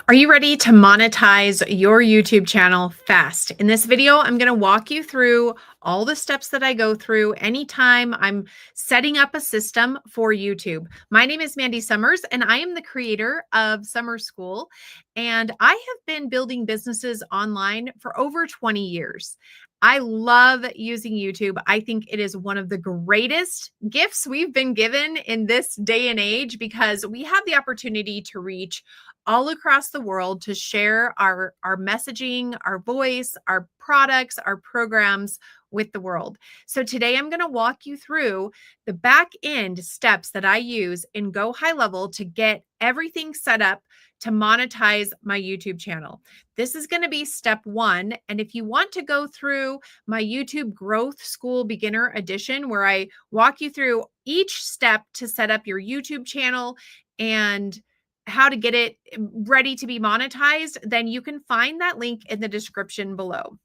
Are you ready to monetize your YouTube channel fast? In this video, I'm going to walk you through all the steps that I go through anytime I'm setting up a system for YouTube. My name is Mandy Sommers, and I am the creator of Summer School. And I have been building businesses online for over 20 years. I love using YouTube. I think it is one of the greatest gifts we've been given in this day and age because we have the opportunity to reach all across the world to share our messaging, our voice, our products, our programs with the world. So today I'm going to walk you through the back end steps that I use in Go High Level to get everything set up to monetize my YouTube channel. This is going to be step one. And if you want to go through my YouTube Growth School Beginner Edition, where I walk you through each step to set up your YouTube channel and how to get it ready to be monetized, then you can find that link in the description below.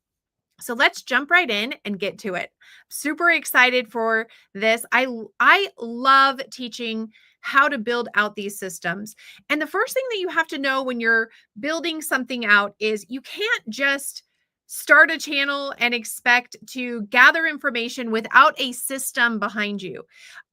So let's jump right in and get to it. Super excited for this. I love teaching how to build out these systems. And the first thing that you have to know when you're building something out is you can't just start a channel and expect to gather information without a system behind you.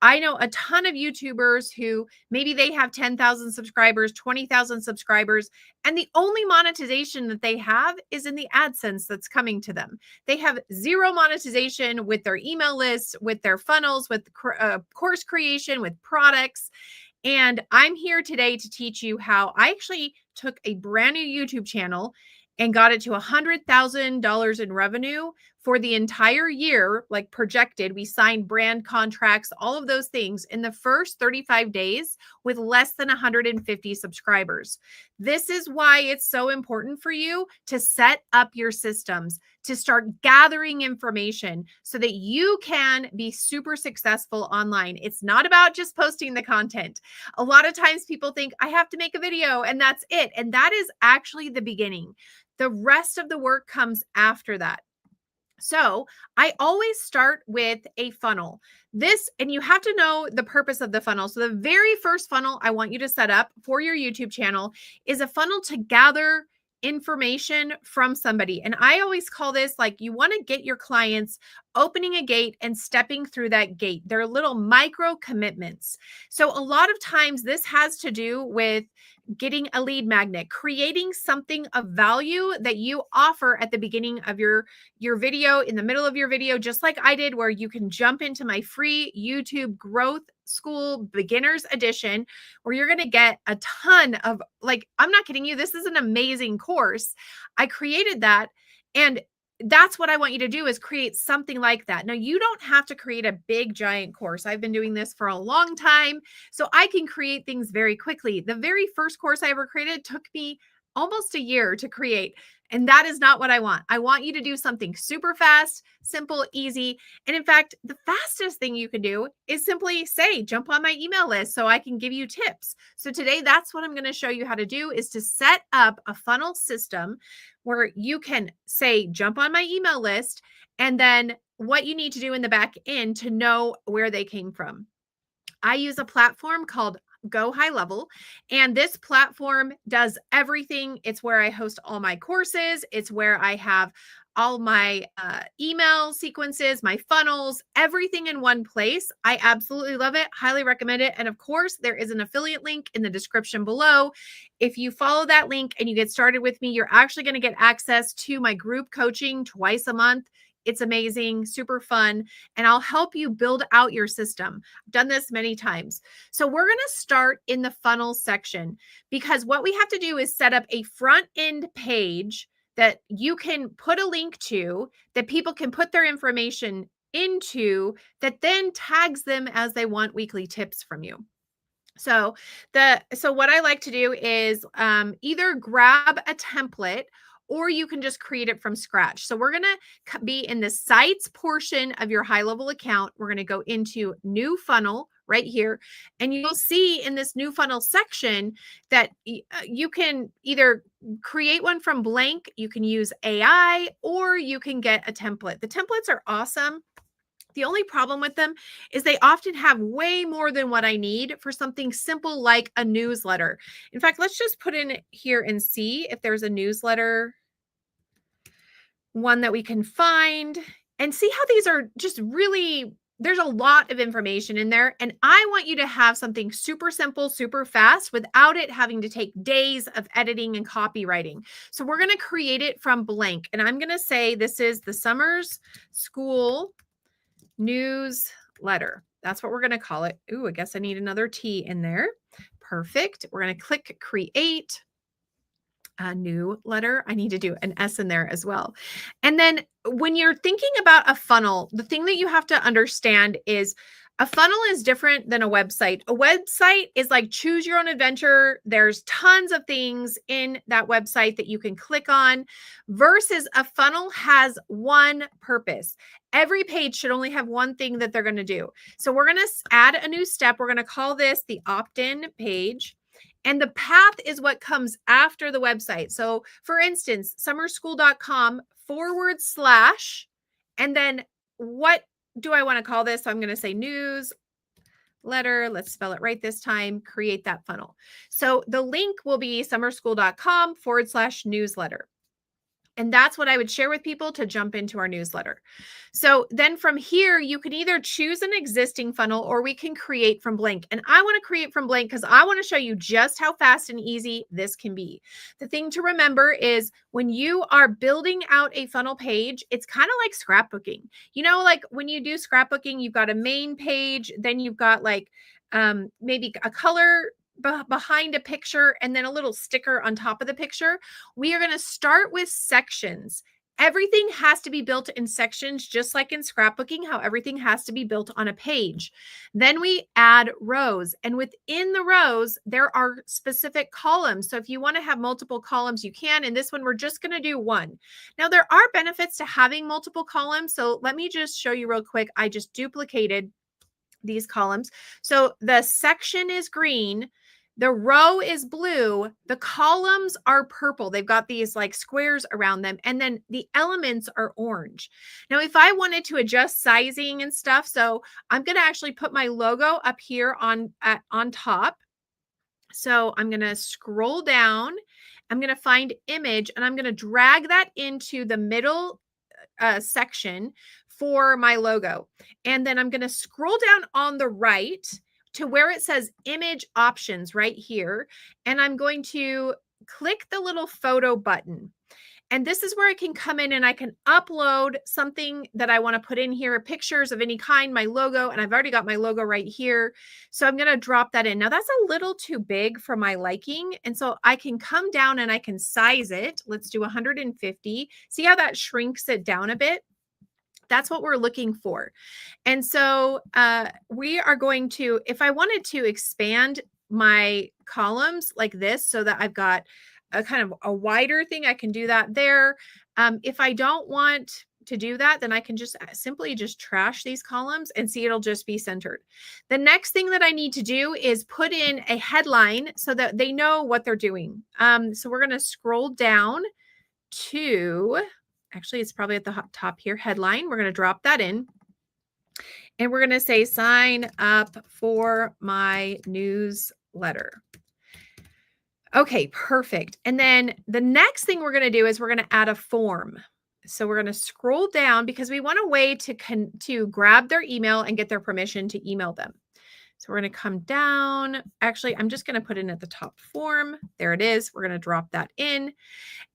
I know a ton of YouTubers who maybe they have 10,000 subscribers, 20,000 subscribers, and the only monetization that they have is in the AdSense that's coming to them. They have zero monetization with their email lists, with their funnels, with course creation, with products. And I'm here today to teach you how I actually took a brand new YouTube channel and got it to $100,000 in revenue for the entire year, like projected. We signed brand contracts, all of those things in the first 35 days with less than 150 subscribers. This is why it's so important for you to set up your systems, to start gathering information so that you can be super successful online. It's not about just posting the content. A lot of times people think I have to make a video and that's it. And that is actually the beginning. The rest of the work comes after that. So I always start with a funnel. And you have to know the purpose of the funnel. So the very first funnel I want you to set up for your YouTube channel is a funnel to gather information from somebody. And I always call this like you want to get your clients opening a gate and stepping through that gate. They're little micro commitments. So a lot of times this has to do with getting a lead magnet, creating something of value that you offer at the beginning of your video, in the middle of your video, just like I did, where you can jump into my free YouTube Growth School Beginners Edition, where you're going to get a ton of, like, I'm not kidding you, this is an amazing course. I created that, and that's what I want you to do, is create something like that. Now, you don't have to create a big giant course. I've been doing this for a long time, so I can create things very quickly. The very first course I ever created took me almost a year to create. And that is not what I want. I want you to do something super fast, simple, easy. And in fact, the fastest thing you can do is simply say, jump on my email list so I can give you tips. So today, that's what I'm going to show you how to do, is to set up a funnel system where you can say, jump on my email list, and then what you need to do in the back end to know where they came from. I use a platform called Go High Level, and this platform does everything. It's where I host all my courses. It's where I have all my email sequences, my funnels, everything in one place. I absolutely love it. Highly recommend it. And of course, there is an affiliate link in the description below. If you follow that link and you get started with me, you're actually going to get access to my group coaching twice a month. It's amazing, super fun, and I'll help you build out your system. I've done this many times. So we're going to start in the funnel section, because what we have to do is set up a front end page that you can put a link to, that people can put their information into, that then tags them as they want weekly tips from you. So what I like to do is either grab a template, or you can just create it from scratch. So we're going to be in the sites portion of your high level account. We're going to go into new funnel right here. And you'll see in this new funnel section that you can either create one from blank, you can use AI, or you can get a template. The templates are awesome. The only problem with them is they often have way more than what I need for something simple like a newsletter. In fact, let's just put in here and see if there's a newsletter one that we can find and see how these are just really, there's a lot of information in there. And I want you to have something super simple, super fast without it having to take days of editing and copywriting. So we're going to create it from blank. And I'm going to say this is the Sommers School newsletter. That's what we're going to call it. Ooh, I guess I need another T in there. Perfect. We're going to click create a new letter. I need to do an S in there as well. And then when you're thinking about a funnel, the thing that you have to understand is a funnel is different than a website. A website is like choose your own adventure. There's tons of things in that website that you can click on versus a funnel has one purpose. Every page should only have one thing that they're going to do. So we're going to add a new step. We're going to call this the opt-in page. And the path is what comes after the website. So for instance, summerschool.com / and then what do I want to call this? So I'm going to say newsletter. Let's spell it right this time. Create that funnel. So the link will be summerschool.com / newsletter. And that's what I would share with people to jump into our newsletter. So then from here, you can either choose an existing funnel or we can create from blank. And I want to create from blank because I want to show you just how fast and easy this can be. The thing to remember is when you are building out a funnel page, it's kind of like scrapbooking. You know, like when you do scrapbooking, you've got a main page, then you've got like maybe a color behind a picture and then a little sticker on top of the picture. We are going to start with sections. Everything has to be built in sections, just like in scrapbooking, how everything has to be built on a page. Then we add rows, and within the rows, there are specific columns. So if you want to have multiple columns, you can. In this one, we're just going to do one. Now, there are benefits to having multiple columns. So let me just show you real quick. I just duplicated these columns. So the section is green. The row is blue. The columns are purple. They've got these like squares around them. And then the elements are orange. Now, if I wanted to adjust sizing and stuff, so I'm going to actually put my logo up here on top. So I'm going to scroll down. I'm going to find image and I'm going to drag that into the middle section for my logo. And then I'm going to scroll down on the right to where it says image options right here. And I'm going to click the little photo button. And this is where I can come in and I can upload something that I want to put in here, pictures of any kind, my logo, and I've already got my logo right here. So I'm going to drop that in. Now that's a little too big for my liking. And so I can come down and I can size it. Let's do 150. See how that shrinks it down a bit? That's what we're looking for. And so we are going to, if I wanted to expand my columns like this so that I've got a kind of a wider thing, I can do that there. If I don't want to do that, then I can just simply just trash these columns and see it'll just be centered. The next thing that I need to do is put in a headline so that they know what they're doing. So we're going to scroll down to, actually, it's probably at the top here, headline. We're going to drop that in. And we're going to say, sign up for my newsletter. Okay, perfect. And then the next thing we're going to do is we're going to add a form. So we're going to scroll down because we want a way to grab their email and get their permission to email them. So we're going to come down. Actually, I'm just going to put in at the top form. There it is. We're going to drop that in.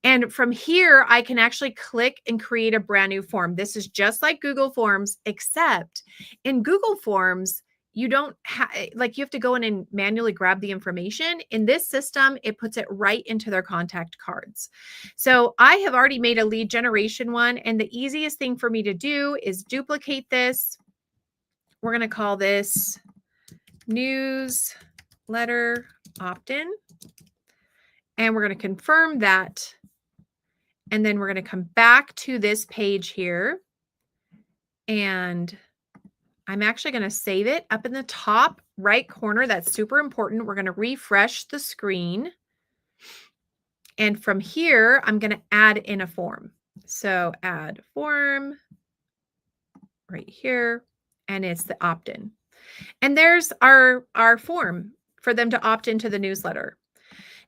And from here, I can actually click and create a brand new form. This is just like Google Forms, except in Google Forms, you don't have, like, you have to go in and manually grab the information. In this system, it puts it right into their contact cards. So I have already made a lead generation one. And the easiest thing for me to do is duplicate this. We're going to call this newsletter opt-in. And we're going to confirm that. And then we're going to come back to this page here. And I'm actually going to save it up in the top right corner. That's super important. We're going to refresh the screen. And from here, I'm going to add in a form. So add form. right here, and it's the opt-in. And there's our form for them to opt into the newsletter.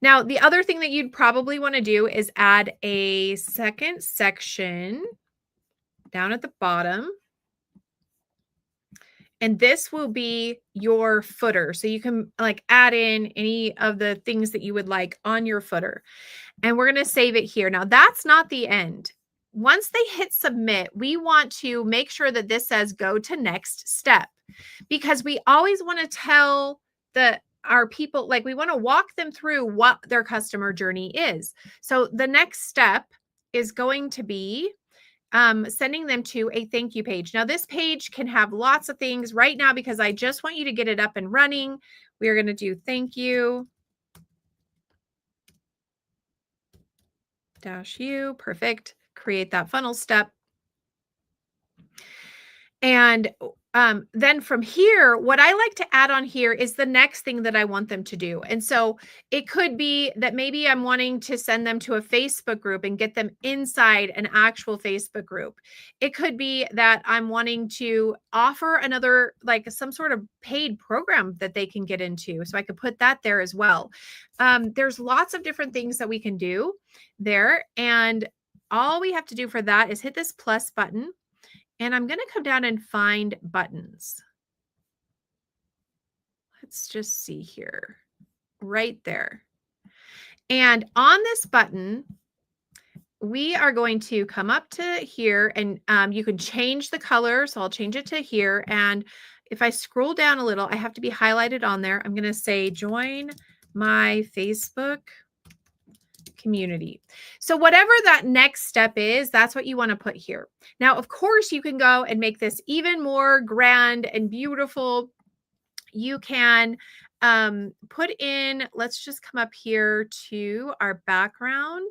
Now, the other thing that you'd probably want to do is add a second section down at the bottom. And this will be your footer. So you can like add in any of the things that you would like on your footer. And we're going to save it here. Now, that's not the end. Once they hit submit, we want to make sure that this says go to next step, because we always want to tell our people, like we want to walk them through what their customer journey is. So the next step is going to be sending them to a thank you page. Now, this page can have lots of things right now because I just want you to get it up and running. We are going to do thank you -u. Perfect. Create that funnel step. And then from here, what I like to add on here is the next thing that I want them to do. And so it could be that maybe I'm wanting to send them to a Facebook group and get them inside an actual Facebook group. It could be that I'm wanting to offer another, like some sort of paid program that they can get into. So I could put that there as well. There's lots of different things that we can do there. And all we have to do for that is hit this plus button. And I'm going to come down and find buttons. Let's just see here. Right there. And on this button, we are going to come up to here, and you can change the color. So I'll change it to here. And if I scroll down a little, I have to be highlighted on there. I'm going to say join my Facebook community. So whatever that next step is, that's what you want to put here. Now, of course, you can go and make this even more grand and beautiful. You can put in, let's just come up here to our background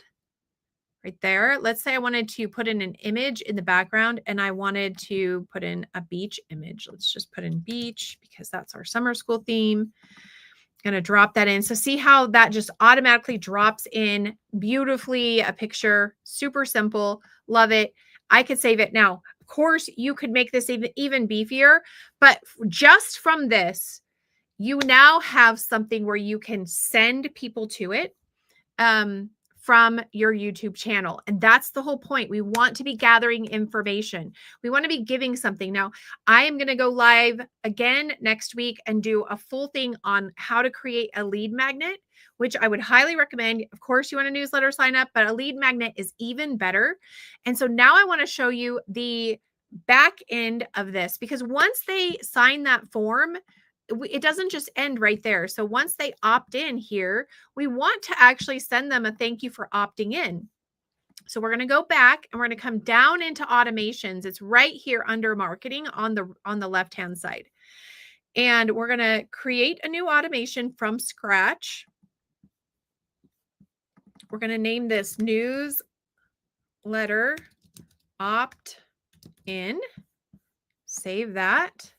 right there. Let's say I wanted to put in an image in the background and I wanted to put in a beach image. Let's just put in beach because that's our summer school theme. Going to drop that in. So see how that just automatically drops in beautifully, a picture, super simple. Love it. I could save it. Now, of course, you could make this even beefier, but just from this, you now have something where you can send people to it from your YouTube channel. And that's the whole point. We want to be gathering information. We want to be giving something. Now, I am going to go live again next week and do a full thing on how to create a lead magnet, which I would highly recommend. Of course, you want a newsletter sign up, but a lead magnet is even better. And so now I want to show you the back end of this, because once they sign that form, it doesn't just end right there. So once they opt in here, we want to actually send them a thank you for opting in. So we're going to go back and we're going to come down into automations. It's right here under marketing on the left-hand side. And we're going to create a new automation from scratch. We're going to name this newsletter opt-in. Save that.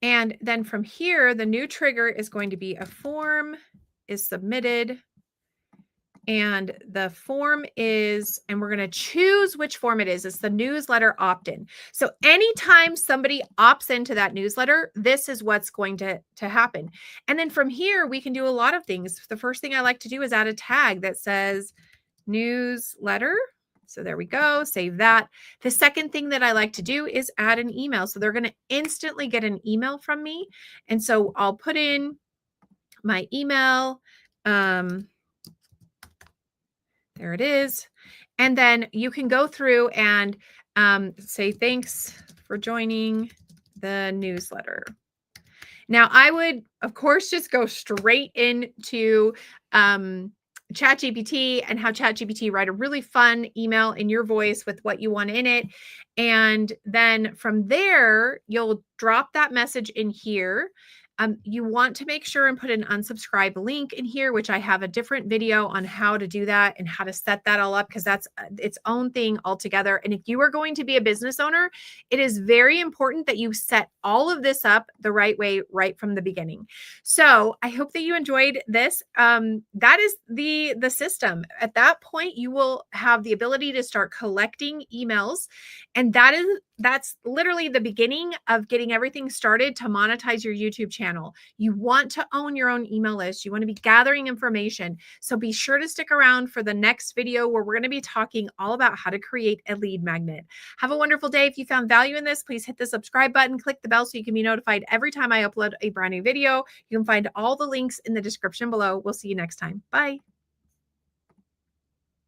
And then from here, the new trigger is going to be a form is submitted. And the form is, and we're going to choose which form it is. It's the newsletter opt-in. So anytime somebody opts into that newsletter, this is what's going to happen. And then from here, we can do a lot of things. The first thing I like to do is add a tag that says newsletter. So there we go. Save that. The second thing that I like to do is add an email. So they're going to instantly get an email from me. And so I'll put in my email. There it is. And then you can go through and say, thanks for joining the newsletter. Now, I would, of course, just go straight into ChatGPT and have ChatGPT write a really fun email in your voice with what you want in it. And then from there, you'll drop that message in here. You want to make sure and put an unsubscribe link in here, which I have a different video on how to do that and how to set that all up, because that's its own thing altogether. And if you are going to be a business owner, it is very important that you set all of this up the right way right from the beginning. So I hope that you enjoyed this. That is the system. At that point, you will have the ability to start collecting emails, and that's literally the beginning of getting everything started to monetize your YouTube channel. You want to own your own email list. You want to be gathering information. So be sure to stick around for the next video where we're going to be talking all about how to create a lead magnet. Have a wonderful day. If you found value in this, please hit the subscribe button, click the bell so you can be notified every time I upload a brand new video. You can find all the links in the description below. We'll see you next time. Bye.